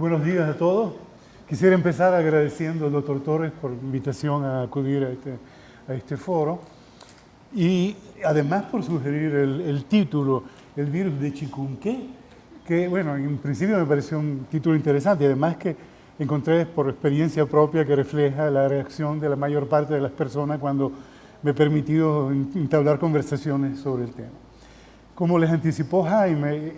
Buenos días a todos. Quisiera empezar agradeciendo al doctor Torres por la invitación a acudir a este foro y además por sugerir el título, el virus de chikungunya, que bueno, en principio me pareció un título interesante y además que encontré por experiencia propia que refleja la reacción de la mayor parte de las personas cuando me he permitido entablar conversaciones sobre el tema. Como les anticipó Jaime,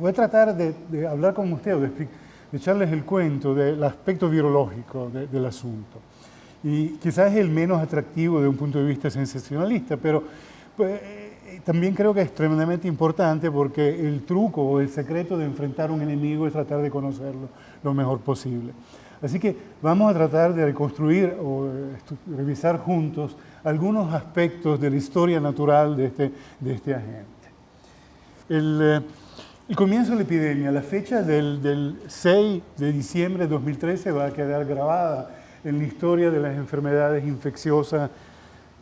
voy a tratar de hablar con ustedes, de echarles el cuento del aspecto virológico del asunto. Y quizás es el menos atractivo de un punto de vista sensacionalista, pero pues, también creo que es tremendamente importante porque el truco o el secreto de enfrentar a un enemigo es tratar de conocerlo lo mejor posible. Así que vamos a tratar de reconstruir o revisar juntos algunos aspectos de la historia natural de este agente. El comienzo de la epidemia, la fecha del 6 de diciembre de 2013 va a quedar grabada en la historia de las enfermedades infecciosas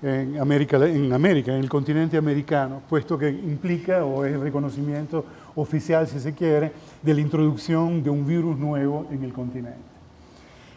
en América, en el continente americano, puesto que implica o es el reconocimiento oficial, si se quiere, de la introducción de un virus nuevo en el continente.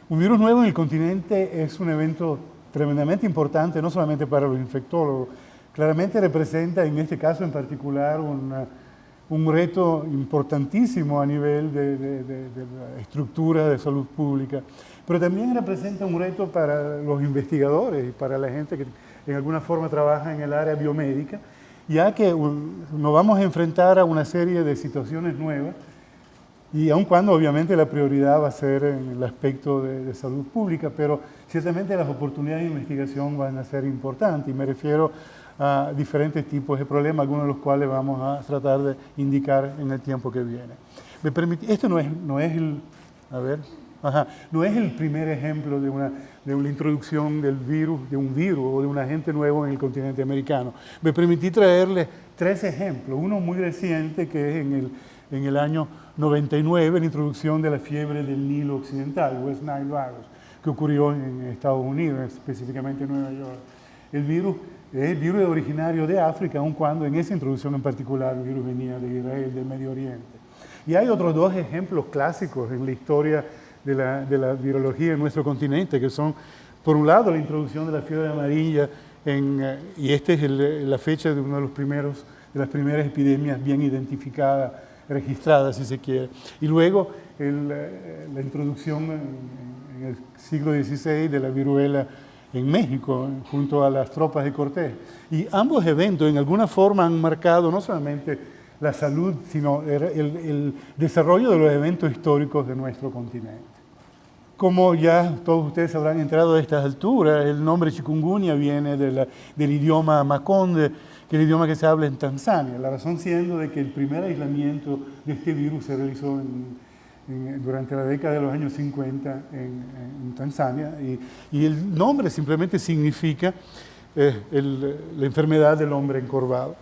Un virus nuevo en el continente es un evento tremendamente importante, no solamente para los infectólogos, claramente representa en este caso en particular un reto importantísimo a nivel de la estructura de salud pública, pero también representa un reto para los investigadores y para la gente que en alguna forma trabaja en el área biomédica, ya que nos vamos a enfrentar a una serie de situaciones nuevas y aun cuando obviamente la prioridad va a ser en el aspecto de salud pública, pero ciertamente las oportunidades de investigación van a ser importantes y me refiero a diferentes tipos de problemas, algunos de los cuales vamos a tratar de indicar en el tiempo que viene. Esto no es el primer ejemplo de una introducción de un virus o de un agente nuevo en el continente americano. Me permití traerles 3 ejemplos, uno muy reciente que es en el año 99, la introducción de la fiebre del Nilo Occidental, West Nile Virus, que ocurrió en Estados Unidos, específicamente en Nueva York. El virus es originario de África, aun cuando en esa introducción en particular el virus venía de Israel, del Medio Oriente. Y hay otros 2 ejemplos clásicos en la historia de la virología en nuestro continente, que son, por un lado, la introducción de la fiebre amarilla, y esta es la fecha de una de las primeras epidemias bien identificadas, registradas, si se quiere. Y luego la introducción en el siglo XVI de la viruela en México, junto a las tropas de Cortés. Y ambos eventos, en alguna forma, han marcado no solamente la salud, sino el desarrollo de los eventos históricos de nuestro continente. Como ya todos ustedes habrán enterado a estas alturas, el nombre chikungunya viene del idioma makonde, que es el idioma que se habla en Tanzania. La razón siendo de que el primer aislamiento de este virus se realizó durante la década de los años 50 en Tanzania y el nombre simplemente significa la enfermedad del hombre encorvado.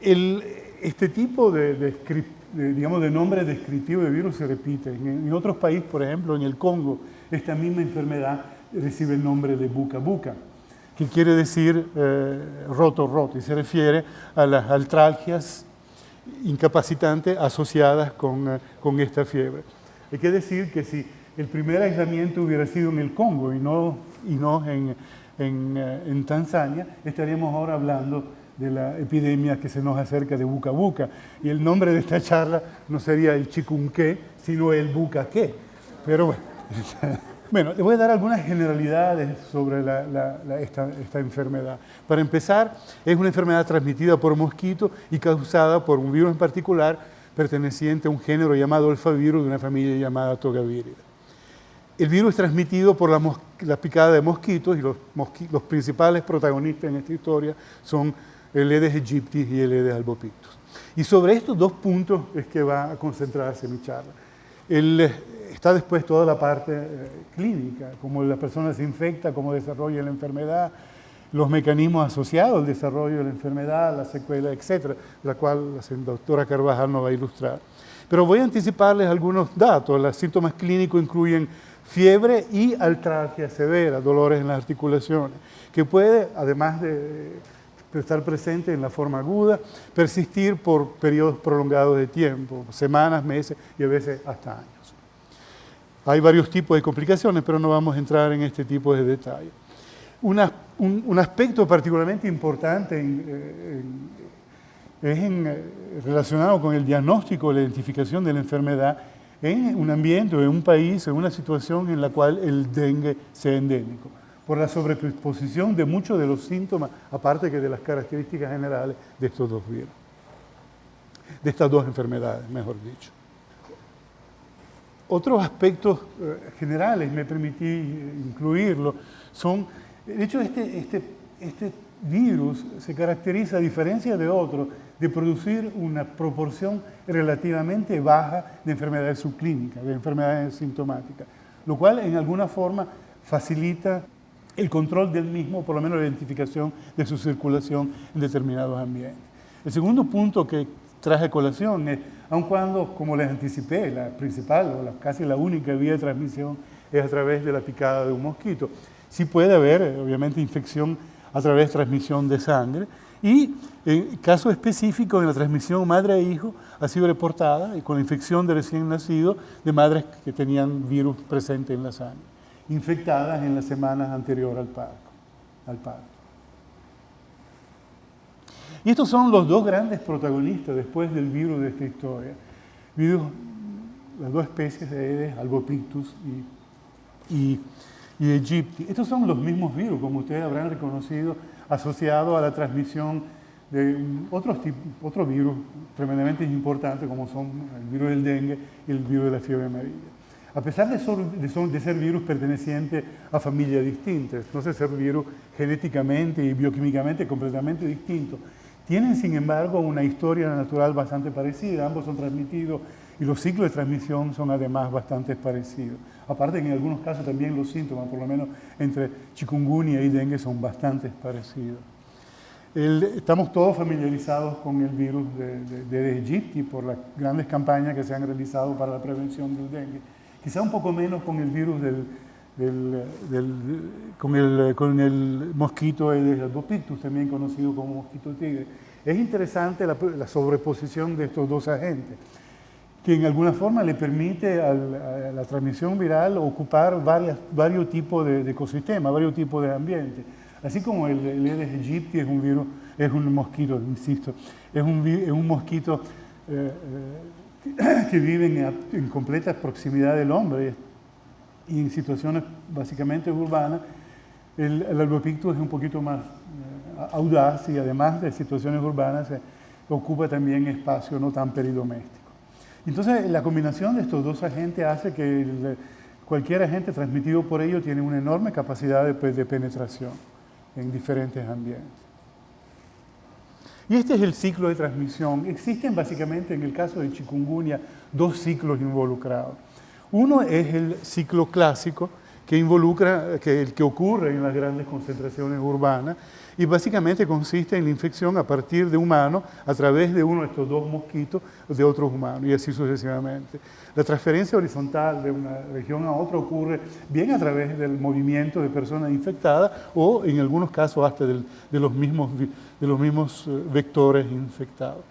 Este tipo de nombre descriptivo de virus se repite. En otros países, por ejemplo, en el Congo, esta misma enfermedad recibe el nombre de buca buca, que quiere decir roto roto, y se refiere a las artralgias incapacitantes asociadas con esta fiebre. Hay que decir que si el primer aislamiento hubiera sido en el Congo y no en Tanzania, estaríamos ahora hablando de la epidemia que se nos acerca de buca buca. Y el nombre de esta charla no sería el chikungunya, sino el bucaque. Pero bueno, bueno, les voy a dar algunas generalidades sobre esta enfermedad. Para empezar, es una enfermedad transmitida por mosquitos y causada por un virus en particular perteneciente a un género llamado alfavirus de una familia llamada Togaviridae. El virus es transmitido por la picada de mosquitos y los principales protagonistas en esta historia son el Aedes aegypti y el Aedes albopictus. Y sobre estos 2 puntos es que va a concentrarse mi charla. Está después toda la parte clínica, cómo la persona se infecta, cómo desarrolla la enfermedad, los mecanismos asociados al desarrollo de la enfermedad, la secuela, etc., la cual la doctora Carvajal nos va a ilustrar. Pero voy a anticiparles algunos datos. Los síntomas clínicos incluyen fiebre y artralgia severa, dolores en las articulaciones, que puede, además de estar presente en la forma aguda, persistir por periodos prolongados de tiempo, semanas, meses y a veces hasta años. Hay varios tipos de complicaciones, pero no vamos a entrar en este tipo de detalle. Un aspecto particularmente importante relacionado con el diagnóstico y la identificación de la enfermedad en un ambiente, en un país, en una situación en la cual el dengue sea endémico, por la sobreexposición de muchos de los síntomas, aparte que de las características generales de estos dos virus, de estas dos enfermedades, mejor dicho. Otros aspectos generales, me permití incluirlo, son, de hecho, este virus se caracteriza, a diferencia de otros, de producir una proporción relativamente baja de enfermedades subclínicas, de enfermedades sintomáticas, lo cual en alguna forma facilita el control del mismo, por lo menos la identificación de su circulación en determinados ambientes. El segundo punto que traje a colación es, aun cuando, como les anticipé, la principal o casi la única vía de transmisión es a través de la picada de un mosquito, sí puede haber, obviamente, infección a través de transmisión de sangre, y en caso específico, en la transmisión madre a hijo, ha sido reportada con la infección de recién nacido de madres que tenían virus presente en la sangre, infectadas en las semanas anteriores al parto. Y estos son los dos grandes protagonistas después del virus de esta historia. Las dos especies de Aedes albopictus y aegypti. Estos son los mismos virus, como ustedes habrán reconocido, asociados a la transmisión de otro virus tremendamente importante, como son el virus del dengue y el virus de la fiebre amarilla. A pesar de ser virus pertenecientes a familias distintas, entonces ser virus genéticamente y bioquímicamente completamente distintos, tienen, sin embargo, una historia natural bastante parecida. Ambos son transmitidos y los ciclos de transmisión son además bastante parecidos. Aparte que en algunos casos también los síntomas, por lo menos entre chikungunya y dengue, son bastante parecidos. Estamos todos familiarizados con el virus de Aedes aegypti por las grandes campañas que se han realizado para la prevención del dengue. Quizá un poco menos con el virus con el mosquito Aedes albopictus, también conocido como mosquito tigre. Es interesante la sobreposición de estos dos agentes, que en alguna forma le permite a la transmisión viral ocupar varios tipos de ecosistemas, varios tipos de ambientes. Así como el Aedes aegypti es un mosquito, insisto, es un mosquito que vive en completa proximidad del hombre y en situaciones básicamente urbanas. El albopictus es un poquito más audaz y además de situaciones urbanas ocupa también espacio no tan peridoméstico. Entonces la combinación de estos dos agentes hace que cualquier agente transmitido por ellos tiene una enorme capacidad de penetración en diferentes ambientes. Y este es el ciclo de transmisión. Existen básicamente, en el caso de chikungunya, dos ciclos involucrados. Uno es el ciclo clásico, que involucra, el que ocurre en las grandes concentraciones urbanas, y básicamente consiste en la infección a partir de humanos a través de uno de estos dos mosquitos de otros humanos, y así sucesivamente. La transferencia horizontal de una región a otra ocurre bien a través del movimiento de personas infectadas o en algunos casos hasta de los mismos vectores infectados.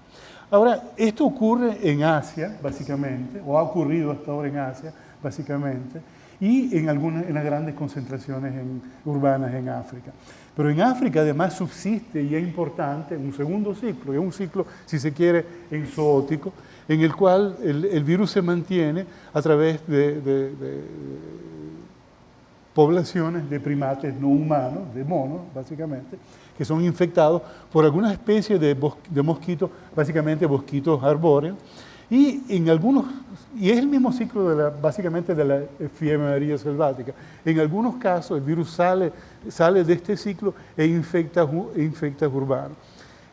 Ahora, esto ocurre en Asia, básicamente, o ha ocurrido hasta ahora en Asia, básicamente, y en las grandes concentraciones urbanas en África. Pero en África además subsiste y es importante un segundo ciclo, es un ciclo, si se quiere, enzootico, en el cual el virus se mantiene a través de poblaciones de primates no humanos, de monos, básicamente, que son infectados por algunas especies de mosquitos, básicamente mosquitos arbóreos, y es el mismo ciclo básicamente de la fiebre amarilla selvática. En algunos casos el virus sale de este ciclo e infecta urbanos,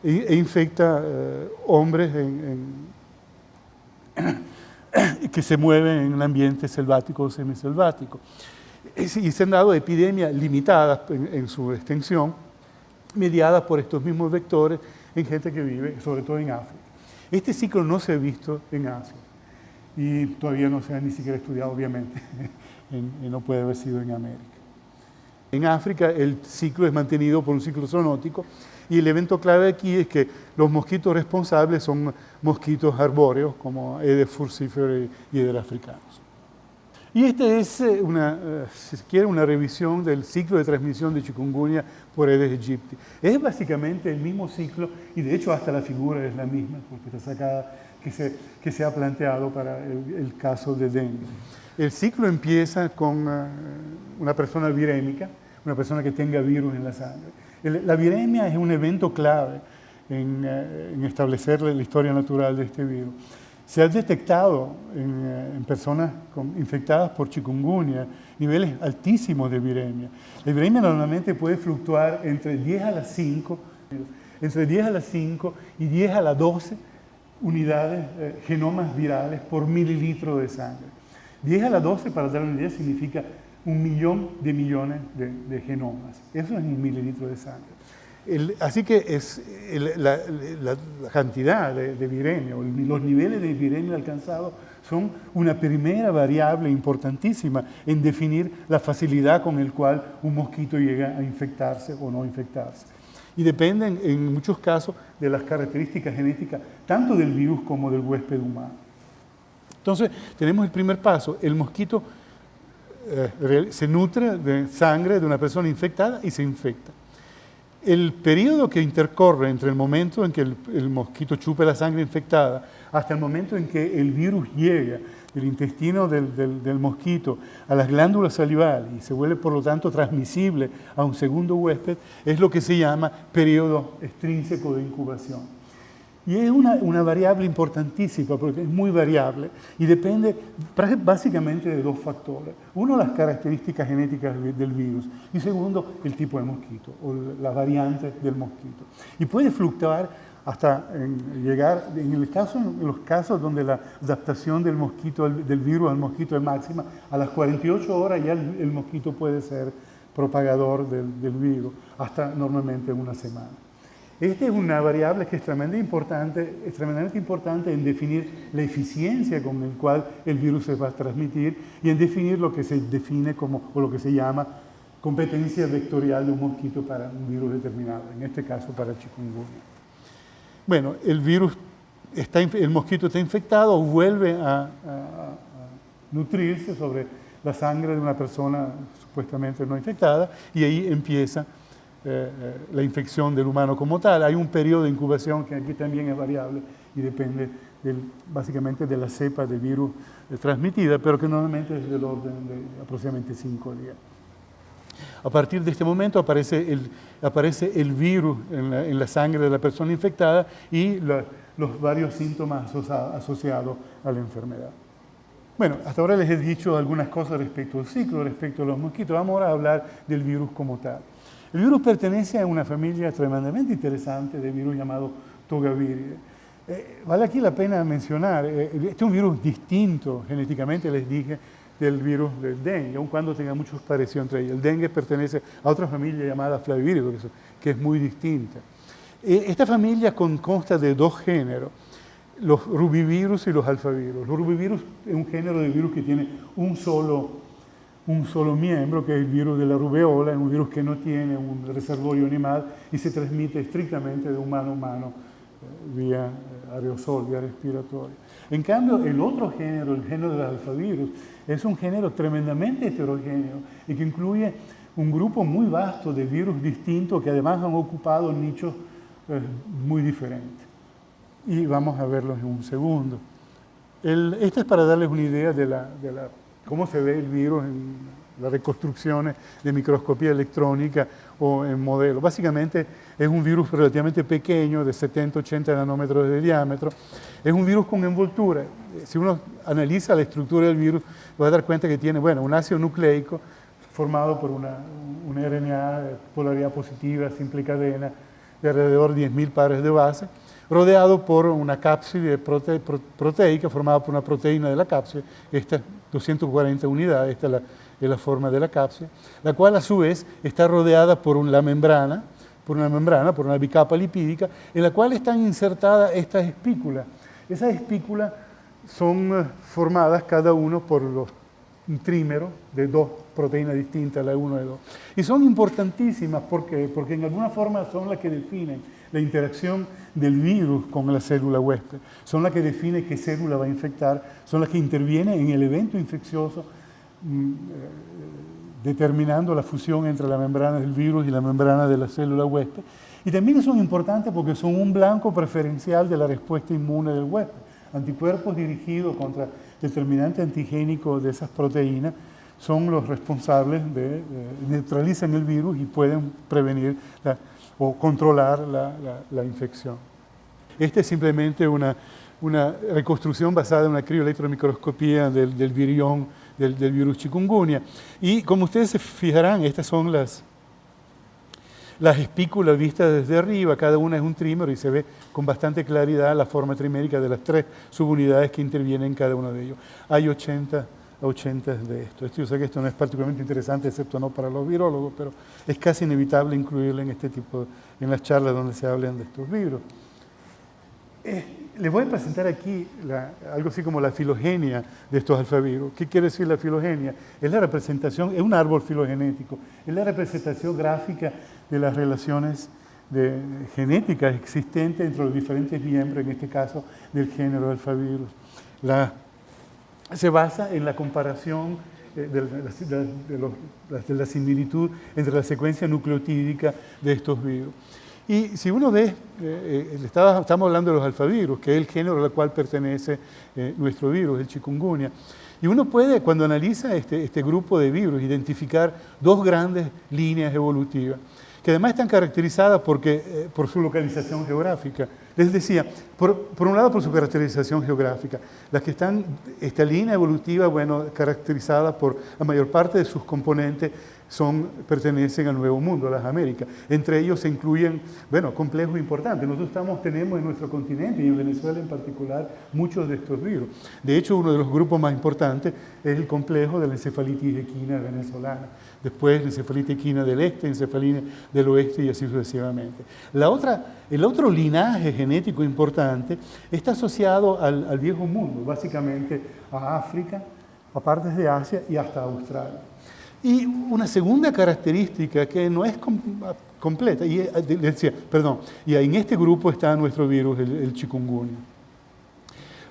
e infecta hombres que se mueven en un ambiente selvático o semiselvático. Y se han dado epidemias limitadas en su extensión, mediadas por estos mismos vectores en gente que vive, sobre todo en África. Este ciclo no se ha visto en Asia y todavía no se ha ni siquiera estudiado, obviamente, y no puede haber sido en América. En África el ciclo es mantenido por un ciclo zoonótico y el evento clave aquí es que los mosquitos responsables son mosquitos arbóreos como Aedes furciferi y Aedes africanos. Y esta es, si se quiere, una revisión del ciclo de transmisión de chikungunya por Aedes aegypti. Es básicamente el mismo ciclo y de hecho hasta la figura es la misma porque está sacada que se ha planteado para el caso de dengue. El ciclo empieza con una persona virémica, una persona que tenga virus en la sangre. La viremia es un evento clave en establecer la historia natural de este virus. Se ha detectado en personas infectadas por chikungunya niveles altísimos de viremia. La viremia normalmente puede fluctuar entre 10 a la 5 y 10 a la 12 unidades, genomas virales por mililitro de sangre. 10 a la 12, para dar una idea, significa 1.000.000 de millones de genomas. Eso es un mililitro de sangre. Así que la cantidad de viremia, o los niveles de viremia alcanzados son una primera variable importantísima en definir la facilidad con la cual un mosquito llega a infectarse o no infectarse. Y dependen en muchos casos de las características genéticas tanto del virus como del huésped humano. Entonces, tenemos el primer paso. El mosquito se nutre de sangre de una persona infectada y se infecta. El periodo que intercorre entre el momento en que el mosquito chupe la sangre infectada hasta el momento en que el virus llega del intestino del mosquito a las glándulas salivales y se vuelve por lo tanto transmisible a un segundo huésped es lo que se llama periodo extrínseco de incubación. Y es una variable importantísima porque es muy variable y depende básicamente de dos factores. Uno, las características genéticas del virus y segundo, el tipo de mosquito o la variante del mosquito. Y puede fluctuar hasta llegar, en los casos donde la adaptación del virus al mosquito es máxima, a las 48 horas ya el mosquito puede ser propagador del virus, hasta normalmente una semana. Esta es una variable que es tremendamente importante en definir la eficiencia con la cual el virus se va a transmitir y en definir lo que se define como, o lo que se llama competencia vectorial de un mosquito para un virus determinado, en este caso para chikungunya. Bueno, el mosquito está infectado, vuelve a nutrirse sobre la sangre de una persona supuestamente no infectada y ahí empieza la infección del humano como tal. Hay un periodo de incubación que aquí también es variable y depende básicamente de la cepa de virus transmitida, pero que normalmente es del orden de aproximadamente 5 días. A partir de este momento aparece el virus en la sangre de la persona infectada y los varios síntomas asociados a la enfermedad. Bueno, hasta ahora les he dicho algunas cosas respecto al ciclo, respecto a los mosquitos. Vamos ahora a hablar del virus como tal. El virus pertenece a una familia tremendamente interesante de virus llamado Togaviridae. Vale aquí la pena mencionar, este es un virus distinto genéticamente, les dije, del virus del dengue, aun cuando tenga muchos parecidos entre ellos. El dengue pertenece a otra familia llamada Flaviviridae, que es muy distinta. Esta familia consta de dos géneros, los rubivirus y los alfavirus. Los rubivirus es un género de virus que tiene un solo miembro, que es el virus de la rubeola, es un virus que no tiene un reservorio animal y se transmite estrictamente de humano a humano vía aerosol, vía respiratoria. En cambio, el otro género, el género de los alfavirus, es un género tremendamente heterogéneo y que incluye un grupo muy vasto de virus distintos que además han ocupado nichos muy diferentes. Y vamos a verlos en un segundo. Este es para darles una idea de cómo se ve el virus en las reconstrucciones de microscopía electrónica o en modelos. Básicamente es un virus relativamente pequeño, de 70-80 nanómetros de diámetro. Es un virus con envoltura. Si uno analiza la estructura del virus, va a dar cuenta que tiene un ácido nucleico formado por una RNA de polaridad positiva, simple cadena, de alrededor de 10.000 pares de base, rodeado por una cápside proteica formada por una proteína de la cápside, esta 240 unidades, esta es la forma de la cápside, la cual a su vez está rodeada por una membrana, por una bicapa lipídica, en la cual están insertadas estas espículas. Esas espículas son formadas cada uno por los un trímero de dos proteínas distintas, la 1 y la 2. Y son importantísimas porque en alguna forma son las que definen la interacción del virus con la célula huésped, son las que definen qué célula va a infectar, son las que intervienen en el evento infeccioso, determinando la fusión entre la membrana del virus y la membrana de la célula huésped. Y también son importantes porque son un blanco preferencial de la respuesta inmune del huésped. Anticuerpos dirigidos contra determinante antigénico de esas proteínas son los responsables de neutralizan el virus y pueden prevenir o controlar la infección. Esta es simplemente una reconstrucción basada en una crioelectromicroscopía del virión del virus chikungunya. Y como ustedes se fijarán, estas son las espículas vistas desde arriba, cada una es un trímero y se ve con bastante claridad la forma trimérica de las 3 subunidades que intervienen en cada uno de ellos. Hay 80 de esto. Yo sé que esto no es particularmente interesante, excepto no para los virólogos, pero es casi inevitable incluirlo en en las charlas donde se hablan de estos virus. Les voy a presentar aquí algo así como la filogenia de estos alfavirus. ¿Qué quiere decir la filogenia? Es la representación, es un árbol filogenético, es la representación gráfica de las relaciones genéticas existentes entre los diferentes miembros, en este caso del género alfavirus. Se basa en la comparación de la similitud entre la secuencia nucleotídica de estos virus. Y si uno ve, estamos hablando de los alfavirus, que es el género al cual pertenece nuestro virus, el chikungunya. Y uno puede, cuando analiza este grupo de virus, identificar dos grandes líneas evolutivas, que además están caracterizadas por su localización geográfica. Les decía, por un lado por su caracterización geográfica, esta línea evolutiva, bueno, caracterizada por la mayor parte de sus componentes, pertenecen al Nuevo Mundo, a las Américas. Entre ellos se incluyen, bueno, complejos importantes. Nosotros tenemos en nuestro continente y en Venezuela en particular muchos de estos virus. De hecho, uno de los grupos más importantes es el complejo de la encefalitis equina venezolana. Después la encefalitis equina del este, encefalitis del oeste y así sucesivamente. El otro linaje genético importante está asociado al Viejo Mundo, básicamente a África, a partes de Asia y hasta Australia. Y una segunda característica que no es completa, y en este grupo está nuestro virus, el chikungunya.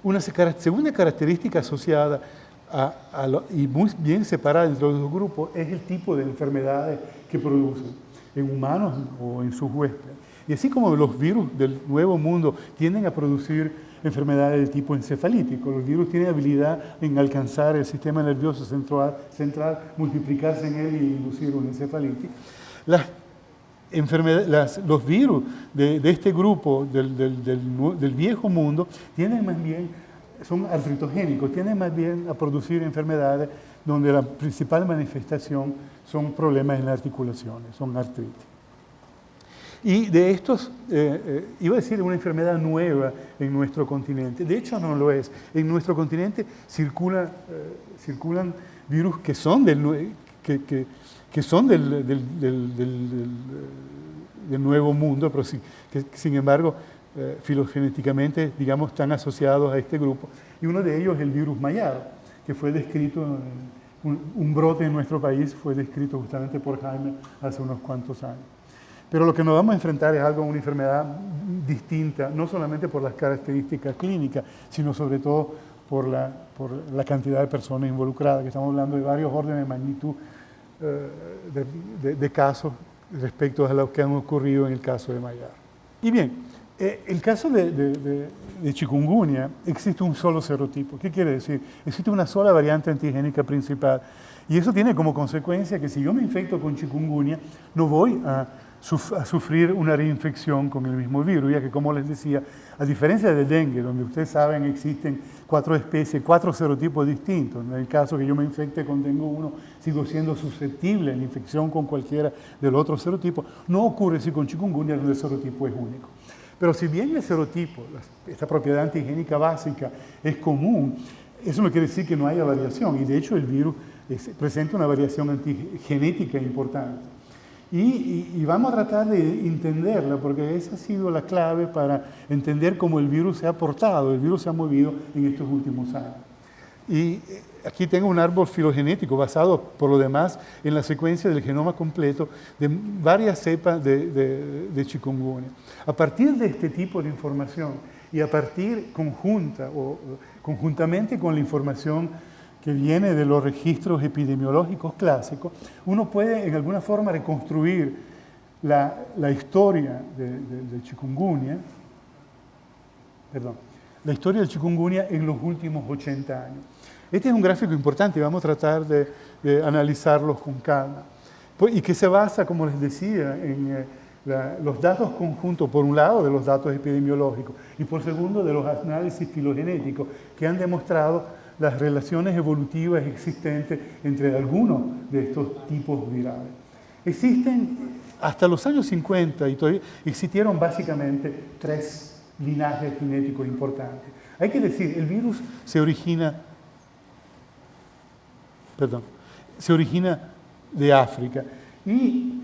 Una segunda característica asociada y muy bien separada entre los dos grupos es el tipo de enfermedades que producen en humanos o en sus huéspedes. Y así como los virus del Nuevo Mundo tienden a producir enfermedades de tipo encefalítico, los virus tienen habilidad en alcanzar el sistema nervioso central, multiplicarse en él y inducir una encefalitis. Los virus de este grupo del Viejo Mundo son artritogénicos, tienden más bien a producir enfermedades donde la principal manifestación son problemas en las articulaciones, son artritis. Y de estos, iba a decir una enfermedad nueva en nuestro continente. De hecho, no lo es. En nuestro continente circulan virus que son del Nuevo Mundo, pero que sin embargo, filogenéticamente, digamos, están asociados a este grupo. Y uno de ellos es el virus mayaro, que fue descrito, un brote en nuestro país fue descrito justamente por Jaime hace unos cuantos años. Pero lo que nos vamos a enfrentar es una enfermedad distinta, no solamente por las características clínicas, sino sobre todo por la cantidad de personas involucradas, que estamos hablando de varios órdenes de magnitud de casos respecto a los que han ocurrido en el caso de Mayaro. Y bien, el caso de chikungunya, existe un solo serotipo. ¿Qué quiere decir? Existe una sola variante antigénica principal. Y eso tiene como consecuencia que si yo me infecto con chikungunya, no voy a sufrir una reinfección con el mismo virus, ya que, como les decía, a diferencia del dengue, donde ustedes saben existen 4 especies, 4 serotipos distintos. En el caso que yo me infecte con dengue 1, sigo siendo susceptible a la infección con cualquiera del otro serotipo. No ocurre así con chikungunya, donde el serotipo es único. Pero si bien el serotipo, esta propiedad antigénica básica, es común, eso no quiere decir que no haya variación, y de hecho el virus presenta una variación antigenética importante. Y vamos a tratar de entenderla, porque esa ha sido la clave para entender cómo el virus se ha portado, el virus se ha movido en estos últimos años. Y aquí tengo un árbol filogenético basado, por lo demás, en la secuencia del genoma completo de varias cepas de chikungunya. A partir de este tipo de información y a partir conjuntamente con la información que viene de los registros epidemiológicos clásicos, uno puede en alguna forma reconstruir la historia del chikungunya, la historia del chikungunya en los últimos 80 años. Este es un gráfico importante y vamos a tratar de analizarlos con calma. Y que se basa, como les decía, en los datos conjuntos, por un lado, de los datos epidemiológicos y por segundo, de los análisis filogenéticos que han demostrado las relaciones evolutivas existentes entre algunos de estos tipos virales. Existen, hasta los años 50, y todavía existieron básicamente 3 linajes genéticos importantes. Hay que decir, el virus se origina de África. Y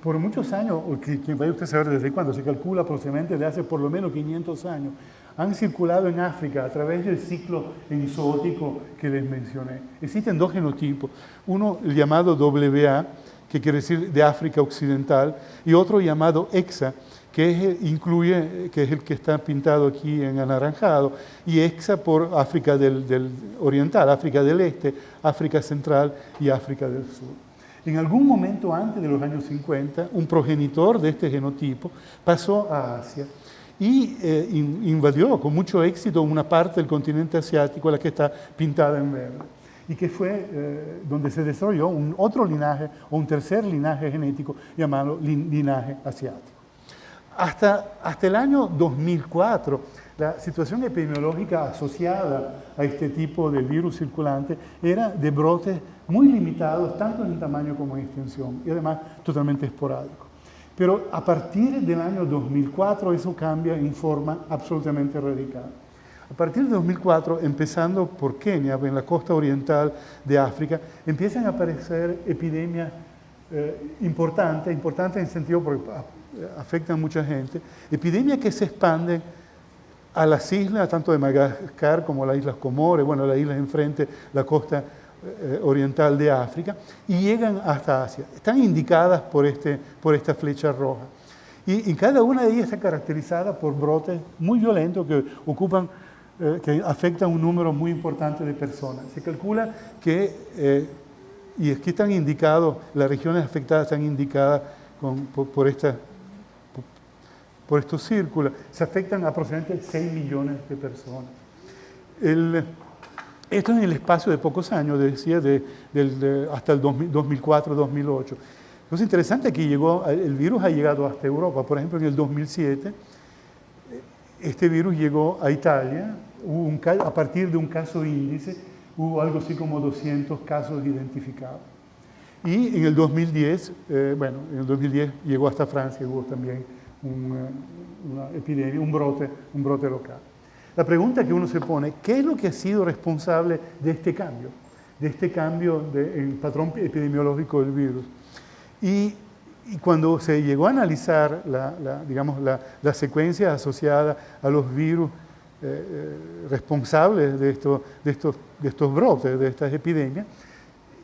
por muchos años, que vaya usted a saber desde cuándo, se calcula aproximadamente de hace por lo menos 500 años, han circulado en África a través del ciclo enzootico que les mencioné. Existen 2 genotipos, uno el llamado WA, que quiere decir de África Occidental, y otro llamado EXA, que es el que está pintado aquí en anaranjado, y EXA por África del Oriental, África del Este, África Central y África del Sur. En algún momento antes de los años 50, un progenitor de este genotipo pasó a Asia y invadió con mucho éxito una parte del continente asiático, la que está pintada en verde, y que fue donde se desarrolló otro linaje o un tercer linaje genético llamado linaje asiático. Hasta el año 2004, la situación epidemiológica asociada a este tipo de virus circulante era de brotes muy limitados, tanto en tamaño como en extensión, y además totalmente esporádicos. Pero a partir del año 2004 eso cambia en forma absolutamente radical. A partir de 2004, empezando por Kenia, en la costa oriental de África, empiezan a aparecer epidemias importantes en sentido porque afectan a mucha gente, epidemias que se expanden a las islas, tanto de Madagascar como las Islas Comores, bueno, las islas enfrente, la costa oriental de África, y llegan hasta Asia. Están indicadas por esta flecha roja. Y cada una de ellas está caracterizada por brotes muy violentos que afectan un número muy importante de personas. Se calcula que, y aquí están indicados, las regiones afectadas están indicadas por estos círculos, se afectan aproximadamente 6 millones de personas. Esto en el espacio de pocos años, decía, hasta el 2004-2008. Lo interesante es que el virus ha llegado hasta Europa. Por ejemplo, en el 2007, este virus llegó a Italia. A partir de un caso índice, hubo algo así como 200 casos identificados. Y en el 2010, llegó hasta Francia, hubo también una epidemia, un brote local. La pregunta que uno se pone, ¿qué es lo que ha sido responsable de este cambio en el patrón epidemiológico del virus? Y cuando se llegó a analizar la secuencia asociada a los virus responsables de estos brotes, de estas epidemias,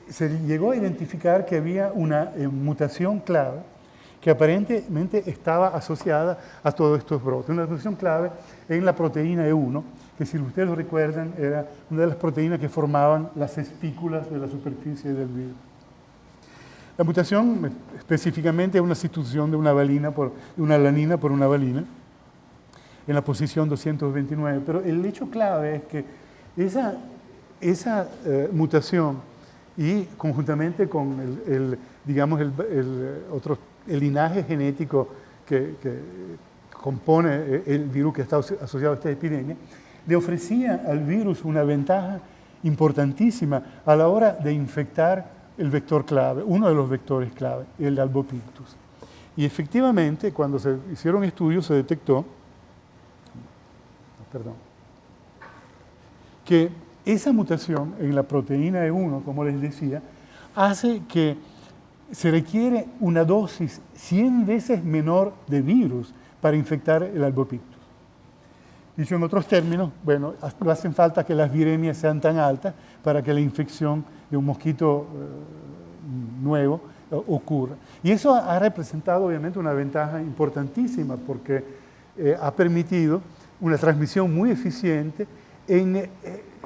se llegó a identificar que había una mutación clave que aparentemente estaba asociada a todos estos brotes. Una mutación clave en la proteína E1, que si ustedes lo recuerdan, era una de las proteínas que formaban las espículas de la superficie del virus. La mutación específicamente es una sustitución de una alanina por una valina en la posición 229, pero el hecho clave es que esa mutación y conjuntamente con el linaje genético que compone el virus que está asociado a esta epidemia, le ofrecía al virus una ventaja importantísima a la hora de infectar el vector clave, uno de los vectores clave, el albopictus. Y efectivamente, cuando se hicieron estudios, se detectó que esa mutación en la proteína E1, como les decía, hace que se requiere una dosis 100 veces menor de virus para infectar el albopictus. Dicho en otros términos, bueno, no hacen falta que las viremias sean tan altas para que la infección de un mosquito nuevo ocurra. Y eso ha representado obviamente una ventaja importantísima porque ha permitido una transmisión muy eficiente en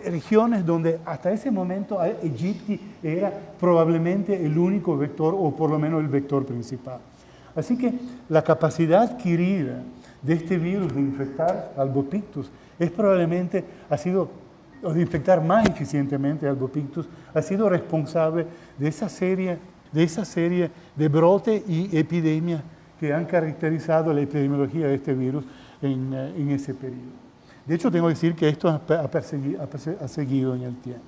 regiones donde hasta ese momento Egipto era probablemente el único vector o por lo menos el vector principal. Así que la capacidad adquirida de este virus de infectar Albopictus es probablemente, o de infectar más eficientemente Albopictus, ha sido responsable de esa serie de brotes y epidemias que han caracterizado la epidemiología de este virus en ese periodo. De hecho, tengo que decir que esto ha seguido en el tiempo.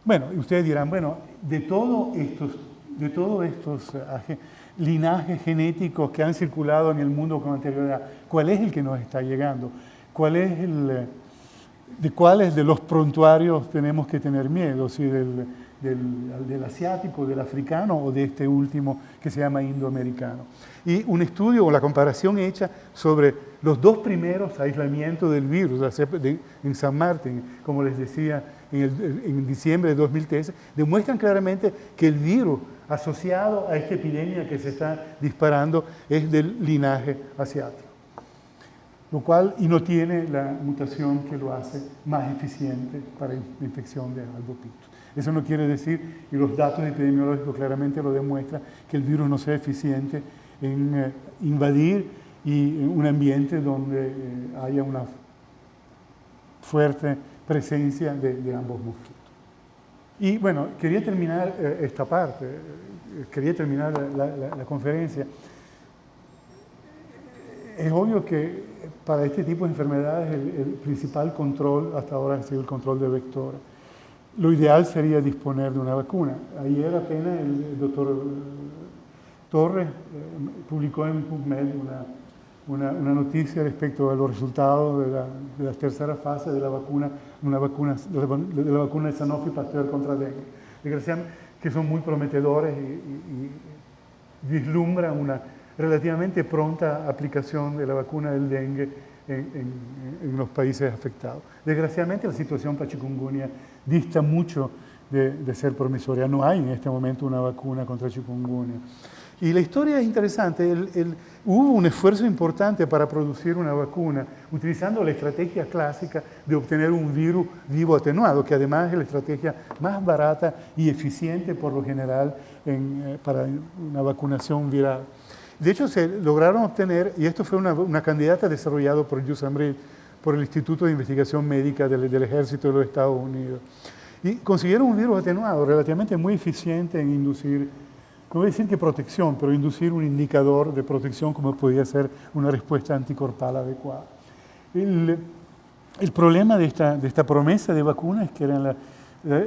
Bueno, y ustedes dirán, bueno, de todos estos linajes genéticos que han circulado en el mundo con anterioridad, ¿cuál es el que nos está llegando? ¿De cuáles de los prontuarios tenemos que tener miedo? ¿Si del asiático, del africano o de este último que se llama indoamericano? Y un estudio o la comparación hecha sobre los dos primeros aislamientos del virus en San Martín, como les decía, en diciembre de 2013, demuestran claramente que el virus asociado a esta epidemia que se está disparando es del linaje asiático, lo cual y no tiene la mutación que lo hace más eficiente para la infección de albopictus. Eso no quiere decir, y los datos epidemiológicos claramente lo demuestran, que el virus no sea eficiente en invadir un ambiente donde haya una fuerte presencia de ambos mosquitos. Y bueno, quería terminar esta parte, quería terminar la conferencia. Es obvio que para este tipo de enfermedades el principal control hasta ahora ha sido el control de vectores. Lo ideal sería disponer de una vacuna. Ayer apenas el doctor Torres publicó en PubMed una noticia respecto a los resultados de la tercera fase de la vacuna, de la vacuna de Sanofi Pasteur contra dengue. Desgraciadamente, que son muy prometedores y vislumbran una relativamente pronta aplicación de la vacuna del dengue en los países afectados. Desgraciadamente, la situación para chikungunya dista mucho de ser promisoria. No hay en este momento una vacuna contra chikungunya. Y la historia es interesante. Hubo un esfuerzo importante para producir una vacuna utilizando la estrategia clásica de obtener un virus vivo atenuado, que además es la estrategia más barata y eficiente por lo general para una vacunación viral. De hecho, se lograron obtener, y esto fue una candidata desarrollada por USAMRIID, por el Instituto de Investigación Médica del Ejército de los Estados Unidos. Y consiguieron un virus atenuado relativamente muy eficiente en inducir, no voy a decir que protección, pero inducir un indicador de protección como podía ser una respuesta anticorpal adecuada. El problema de esta promesa de vacuna es que eran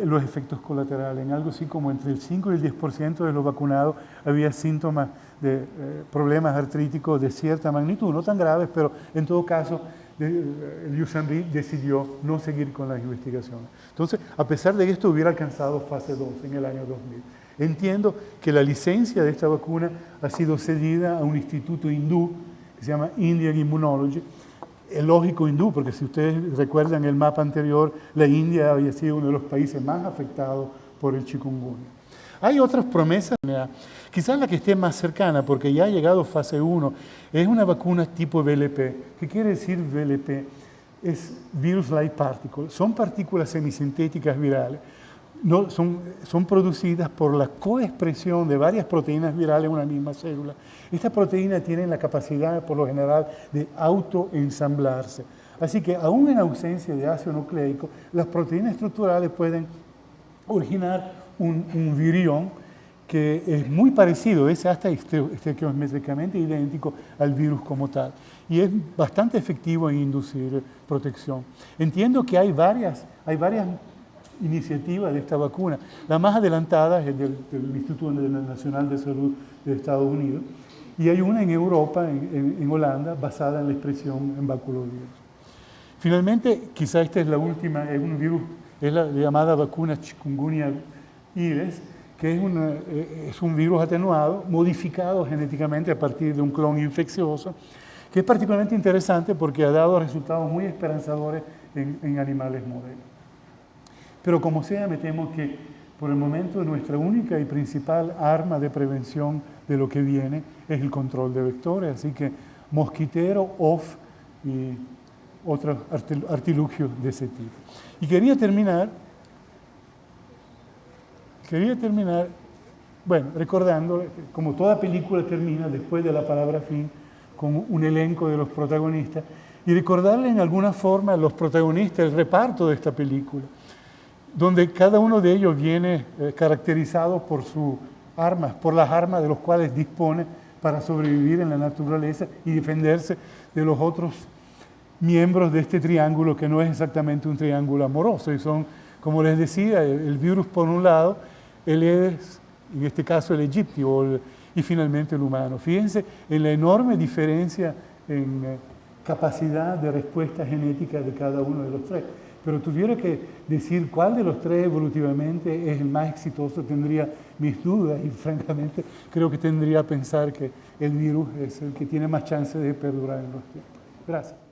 los efectos colaterales. En algo así como entre el 5 y el 10% de los vacunados había síntomas de problemas artríticos de cierta magnitud, no tan graves, pero en todo caso el USAMRIID decidió no seguir con las investigaciones. Entonces, a pesar de que esto hubiera alcanzado fase 2 en el año 2000, entiendo que la licencia de esta vacuna ha sido cedida a un instituto hindú que se llama Indian Immunology. Es lógico hindú, porque si ustedes recuerdan el mapa anterior, la India había sido uno de los países más afectados por el chikungunya. Hay otras promesas, quizás la que esté más cercana, porque ya ha llegado fase 1, es una vacuna tipo VLP. ¿Qué quiere decir VLP? Es Virus-like Particle. Son partículas semisintéticas virales. No, son producidas por la coexpresión de varias proteínas virales en una misma célula. Estas proteínas tienen la capacidad, por lo general, de autoensamblarse. Así que, aún en ausencia de ácido nucleico, las proteínas estructurales pueden originar un virión que es muy parecido, es hasta estequiométricamente idéntico al virus como tal. Y es bastante efectivo en inducir protección. Entiendo que hay varias iniciativas de esta vacuna. La más adelantada es del Instituto Nacional de Salud de Estados Unidos. Y hay una en Europa, en Holanda, basada en la expresión en baculovirus. Finalmente, quizá esta es la última, es la llamada vacuna chikungunya Ides, que es un virus atenuado, modificado genéticamente a partir de un clon infeccioso, que es particularmente interesante porque ha dado resultados muy esperanzadores en animales modelos. Pero como sea, me temo que por el momento nuestra única y principal arma de prevención de lo que viene es el control de vectores, así que mosquitero, off y otros artilugios de ese tipo. Y quería terminar, bueno, recordando, como toda película termina después de la palabra fin, con un elenco de los protagonistas, y recordarle en alguna forma a los protagonistas el reparto de esta película, donde cada uno de ellos viene caracterizado por sus armas, por las armas de los cuales dispone para sobrevivir en la naturaleza y defenderse de los otros miembros de este triángulo, que no es exactamente un triángulo amoroso, y son, como les decía, el virus por un lado, el Aedes, en este caso el egipcio, y finalmente el humano. Fíjense en la enorme diferencia en capacidad de respuesta genética de cada uno de los tres. Pero tuviera que decir cuál de los tres evolutivamente es el más exitoso, tendría mis dudas y francamente creo que tendría que pensar que el virus es el que tiene más chance de perdurar en los tiempos. Gracias.